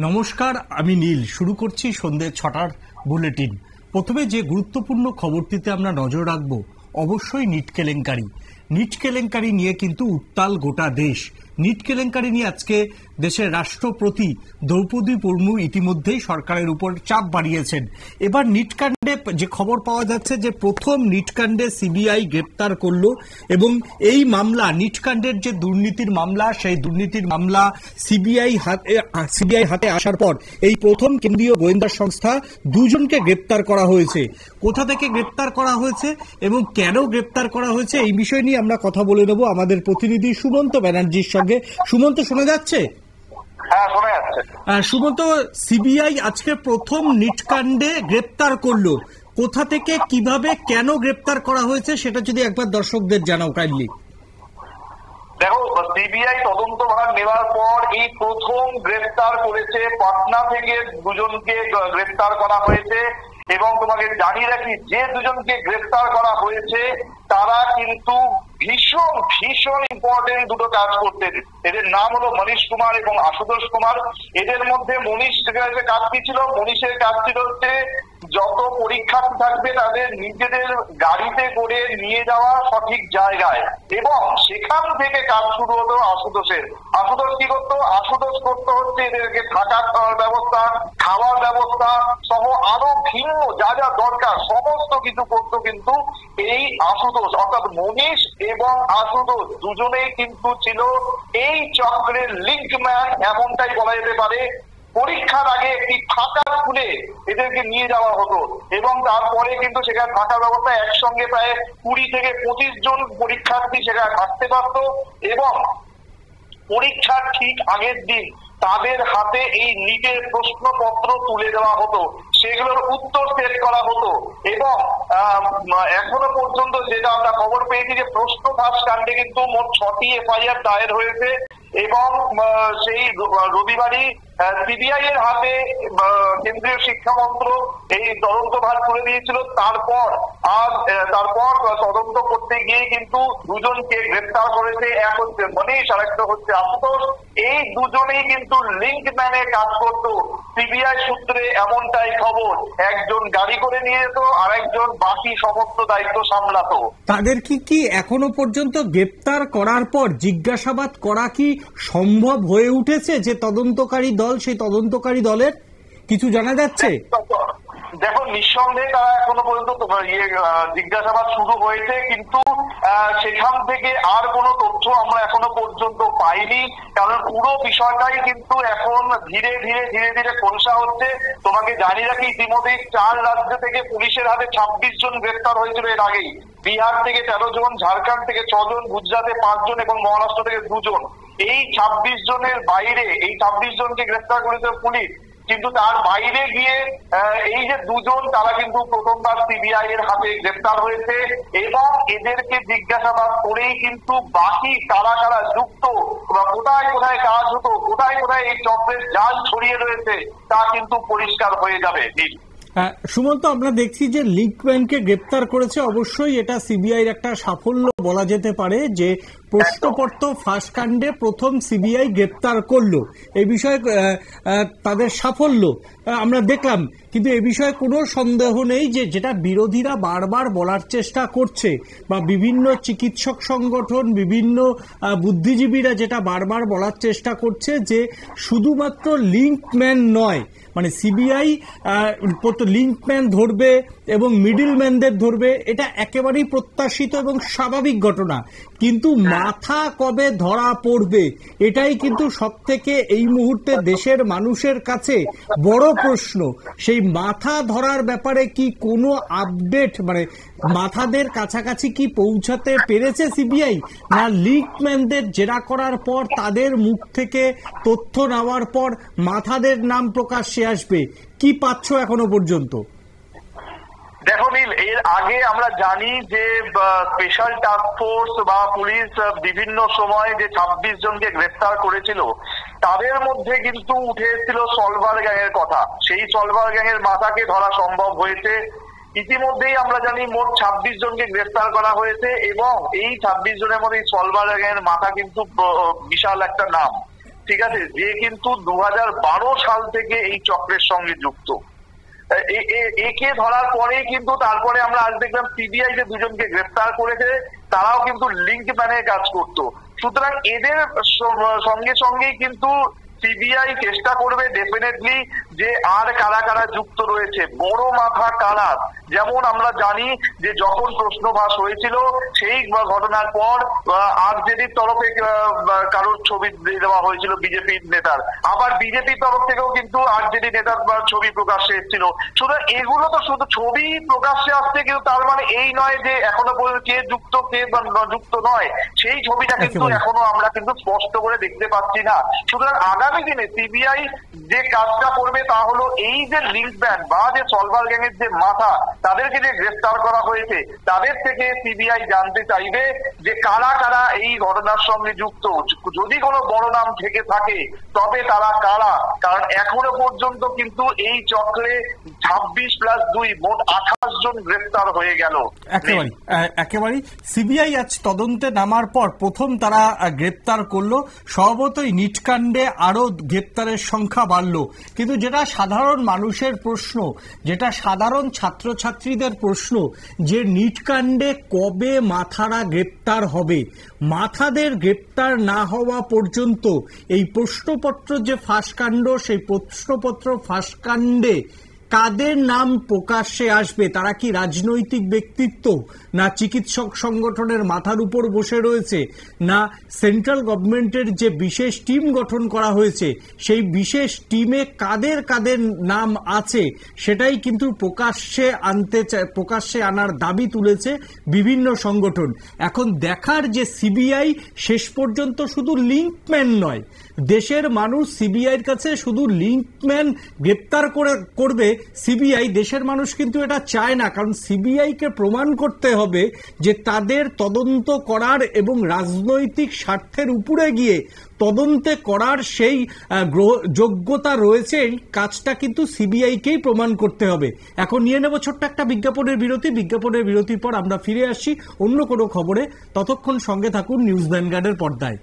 নমস্কার, আমি নীল। শুরু করছি সন্ধ্যে 6টার বুলেটিন। প্রথমে যে গুরুত্বপূর্ণ খবরটিতে আমরা নজর রাখব, অবশ্যই নিট কেলেঙ্কারি। নিট কেলেঙ্কারি নিয়ে কিন্তু উত্তাল গোটা দেশ। নিট কেলেঙ্কারি নিয়ে আজকে দেশের রাষ্ট্রপতি দ্রৌপদী মুর্মু ইতিমধ্যেই সরকারের উপর চাপ বাড়িয়েছেন। এবার নিট কাণ্ডে যে খবর পাওয়া যাচ্ছে যে প্রথম নিট কাণ্ডে সিবিআই গ্রেপ্তার করলো এবং এই মামলা, নিট কাণ্ডের যে দুর্নীতির মামলা, সেই দুর্নীতির মামলা সিবিআই হাতে আসার পর এই প্রথম কেন্দ্রীয় গোয়েন্দা সংস্থা দুজনকে গ্রেপ্তার করা হয়েছে। কোথা থেকে গ্রেপ্তার করা হয়েছে এবং কেন গ্রেপ্তার করা হয়েছে এই বিষয় নিয়ে আমরা কথা বলে নেব আমাদের প্রতিনিধি সুমন্ত ব্যানার্জির সঙ্গে। সুমন্ত, শোনা যাচ্ছে? হ্যাঁ, শোনা যাচ্ছে। সুমন্ত, সিবিআই আজকে প্রথম নিট কাণ্ডে গ্রেপ্তার করলো। কোথা থেকে, কিভাবে, কেন গ্রেপ্তার করা হয়েছে সেটা যদি একবার দর্শকদের জানাও কাইন্ডলি। দেখো, সিবিআই তদন্তভার নেওয়ার পর এই প্রথম গ্রেফতার করেছে। পাটনা থেকে দুজনকে গ্রেফতার করা হয়েছে এবং তোমাকে জানিয়ে রাখি, যে দুজনকে গ্রেফতার করা হয়েছে তারা কিন্তু ভীষণ ভীষণ ইম্পর্টেন্ট দুটো কাজ করতেন। এদের নাম হলো মনীশ কুমার এবং আশুতোষ কুমার। এদের মধ্যে মনীশের কাজ কি ছিল? মনীশের কাজ ছিল হচ্ছে যত পরীক্ষার্থী থাকবে তাদের নিজেদের গাড়িতে করে নিয়ে যাওয়া সঠিক জায়গায়, এবং সেখান থেকে কাজ শুরু হতো আশুতোষের। আশুতোষ কি করতো? আশুতোষ করতে হচ্ছে এদেরকে থাকার ব্যবস্থা, খাওয়ার ব্যবস্থা সহ আরো ভিন্ন যা যা দরকার সমস্ত কিছু করতো কিন্তু এই আশুতোষ। অর্থাৎ মনীশ এবং আশুতোষ দুজনেই কিন্তু ছিল এই চক্রের লিঙ্কম্যান, এমনটাই বলা যেতে পারে। পরীক্ষার আগে একটি ফাঁকা স্কুলে এদেরকে নিয়ে যাওয়া হতো এবং তারপরে কিন্তু সেখানে থাকার ব্যবস্থা, একসঙ্গে প্রায় 20 থেকে 25 জন পরীক্ষার্থী সেখানে থাকতে পারত এবং পরীক্ষার ঠিক আগের দিন তাদের হাতে এই নিটের প্রশ্নপত্র তুলে দেওয়া হতো, সেগুলোর উত্তর সেট করা হতো। এবং এখনো পর্যন্ত যেটা আমরা খবর পেয়েছি যে প্রশ্ন ফাঁস কাণ্ডে কিন্তু মোট 6টি এফআইআর দায়ের হয়েছে এবং সেই রবিবারই সিবিআই এর হাতে কেন্দ্রীয় শিক্ষা মন্ত্রক এই তদন্তভার তুলে দিয়েছিল। তারপর তদন্ত করতে গিয়ে কিন্তু দুজনকে গ্রেফতার করেছে। এক হচ্ছে মনীশ আর একটা হচ্ছে আশুতোষ। এই দুজনেই কিন্তু লিঙ্কম্যানে কাজ করতো সিবিআই সূত্রে, এমনটাই খবর। একজন গাড়ি করে নিয়ে যেত আর একজন বাকি সমস্ত দায়িত্ব সামলাতো। তাদের কি এখনো পর্যন্ত গ্রেপ্তার করার পর জিজ্ঞাসাবাদ করা কি সম্ভব হয়ে উঠেছে? যে তদন্তকারী দল, সেই তদন্তকারী দলের কিছু জানা যাচ্ছে? দেখো, নিঃসন্দেহে তারা এখনো পর্যন্ত জিজ্ঞাসাবাদ শুরু হয়েছে, কিন্তু সেখান থেকে আর কোনো তথ্য আমরা এখনো পর্যন্ত পাইনি। কারণ পুরো বিষয়টাই কিন্তু এখন ধীরে ধীরে খোলসা হচ্ছে। তোমাকে জানিয়ে রাখি, ইতিমধ্যে 4 রাজ্য থেকে পুলিশের হাতে 26 জন গ্রেফতার হয়েছিল এর আগেই। বিহার থেকে 13 জন, ঝাড়খণ্ড থেকে 6 জন, গুজরাটে 5 জন এবং মহারাষ্ট্র থেকে 2 জন। এই 26 জনের বাইরে এই 26 জনকে গ্রেফতার করেছে পুলিশ, কিন্তু তার বাইরে গিয়ে এই যে দুজন, তারা কিন্তু প্রথমবার সিবিআই এর হাতে গ্রেফতার হয়েছে এবং এদেরকে জিজ্ঞাসাবাদ করেই কিন্তু বাকি কারা কারা যুক্ত বা কোথায় কোথায় কাজ হতো, কোথায় কোথায় এই চক্রের জাল ছড়িয়ে রয়েছে তা কিন্তু পরিষ্কার হয়ে যাবে। সুমন্ত, আমরা দেখছি যে লিঙ্কম্যানকে গ্রেপ্তার করেছে। অবশ্যই এটা সিবিআইর একটা সাফল্য বলা যেতে পারে যে প্রশ্নপত্র ফাঁস কাণ্ডে প্রথম সিবিআই গ্রেপ্তার করলো। এই বিষয়ে তাদের সাফল্য আমরা দেখলাম, কিন্তু এ বিষয়ে কোনো সন্দেহ নেই যে যেটা বিরোধীরা বারবার বলার চেষ্টা করছে বা বিভিন্ন চিকিৎসক সংগঠন, বিভিন্ন বুদ্ধিজীবীরা যেটা বারবার বলার চেষ্টা করছে যে শুধুমাত্র লিঙ্কম্যান নয়, মানে সিবিআই লিঙ্কম্যান ধরবে এবং মিডলম্যানদের ধরবে, এটা একেবারেই প্রত্যাশিত এবং স্বাভাবিক ঘটনা। কিন্তু মাথা কবে ধরা পড়বে এটাই কিন্তু সবথেকে এই মুহূর্তে দেশের মানুষের কাছে বড় প্রশ্ন। সেই মাথা ধরার ব্যাপারে কি কোনো আপডেট, মানে মাথাদের কাছাকাছি কি পৌঁছাতে পেরেছে সিবিআই, না লিঙ্কম্যানদের জেরা করার পর তাদের মুখ থেকে তথ্য নেওয়ার পর মাথাদের নাম প্রকাশ্যে আসবে? কি পাচ্ছ এখনো পর্যন্ত? দেখো নীল, এর আগে আমরা জানি যে স্পেশাল টাস্ক ফোর্স বা পুলিশ বিভিন্ন সময় যে 26 জনকে গ্রেফতার করেছিল তাদের মধ্যে কিন্তু উঠে এসেছিল সলভার গ্যাংয়ের কথা। সেই সলভার গ্যাংয়ের মাথাকে ধরা সম্ভব হয়েছে। ইতিমধ্যেই আমরা জানি মোট 26 জনকে গ্রেফতার করা হয়েছে এবং এই 26 জনের মধ্যে সলভার গ্যাংয়ের মাথা কিন্তু বিশাল একটা নাম। ঠিক আছে, যে কিন্তু 2012 সাল থেকে এই চক্রের সঙ্গে যুক্ত। একে ধরার পরেই কিন্তু তারপরে আমরা আজ দেখলাম সিবিআই যে দুজনকে গ্রেফতার করেছে তারাও কিন্তু লিঙ্ক ম্যানে কাজ করতো। সুতরাং এদের সঙ্গে সঙ্গেই কিন্তু সিবিআই চেষ্টা করবে ডেফিনেটলি যে আর কারা কারা যুক্ত রয়েছে, বড় মাথা কারা। যেমন আমরা জানি যে যখন প্রশ্নভাস হয়েছিল সেই ঘটনার পর আরজেডির তরফে কারোর ছবি দেওয়া হয়েছিল বিজেপির নেতার, আবার বিজেপির তরফ থেকেও কিন্তু আরজেডি নেতার ছবি প্রকাশ্যে এসেছিল। শুধু এগুলো তো শুধু ছবি প্রকাশ্যে আসছে, কিন্তু তার মানে এই নয় যে এখনো পর্যন্ত কে যুক্ত কে যুক্ত নয়, সেই ছবিটা কিন্তু এখনো আমরা কিন্তু স্পষ্ট করে দেখতে পাচ্ছি না। সুতরাং আগামী দিনে সিবিআই যে কাজটা করবে তা হলো এই যে লিঙ্ক ব্যান্ড বা যে সলভার গ্যাংয়ের যে মাথা তাদেরকে যে গ্রেফতার করা হয়েছে তাদের থেকে সিবিআই জানতে চাইবে যে কারা কারা এই ঘটনার সঙ্গে যুক্ত। যদি কোনো বড় নাম থেকে থাকে তবে তারা কারা, কারণ এখনো পর্যন্ত কিন্তু এই চক্রে 26+2 মোট 28 জন গ্রেফতার হয়ে গেল। একেবারে সিবিআই আজ তদন্তে নামার পর প্রথম তারা গ্রেপ্তার করলো। স্বভাবতই নিটকাণ্ডে আরো গ্রেপ্তারের সংখ্যা বাড়লো, কিন্তু যেটা সাধারণ মানুষের প্রশ্ন, যেটা সাধারণ ছাত্রছাত্রীদের প্রশ্ন, যে নিটকাণ্ডে কবে মাথারা গ্রেপ্তার হবে? মাথাদের গ্রেপ্তার না হওয়া পর্যন্ত এই প্রশ্নপত্র যে ফাঁসকাণ্ড, সেই প্রশ্নপত্র ফাঁসকাণ্ডে কাদের নাম প্রকাশ্যে আসবে? তারা কি রাজনৈতিক ব্যক্তিত্ব, না চিকিৎসক সংগঠনের মাথার উপর বসে রয়েছে, না সেন্ট্রাল গভর্নমেন্টের যে বিশেষ টিম গঠন করা হয়েছে সেই বিশেষ টিমে কাদের কাদের নাম আছে সেটাই কিন্তু প্রকাশ্যে আনার দাবি তুলেছে বিভিন্ন সংগঠন। এখন দেখার যে সিবিআই শেষ পর্যন্ত শুধু লিঙ্কম্যান নয়, দেশের মানুষ সিবিআইয়ের কাছে শুধু লিঙ্কম্যান গ্রেপ্তার করবে সিবিআই, দেশের মানুষ কিন্তু এটা চায় না। কারণ সিবিআইকে প্রমাণ করতে হবে যে তাদের তদন্ত করার এবং রাজনৈতিক স্বার্থের উপরে গিয়ে তদন্তে করার সেই যোগ্যতা রয়েছে। এই কাজটা কিন্তু সিবিআইকেই প্রমাণ করতে হবে। এখন নিয়ে নেব ছোট্ট একটা বিজ্ঞাপনের বিরতির পর আমরা ফিরে আসছি অন্য কোনো খবরে। ততক্ষণ সঙ্গে থাকুন নিউজ ভ্যানগার্ডের পর্দায়।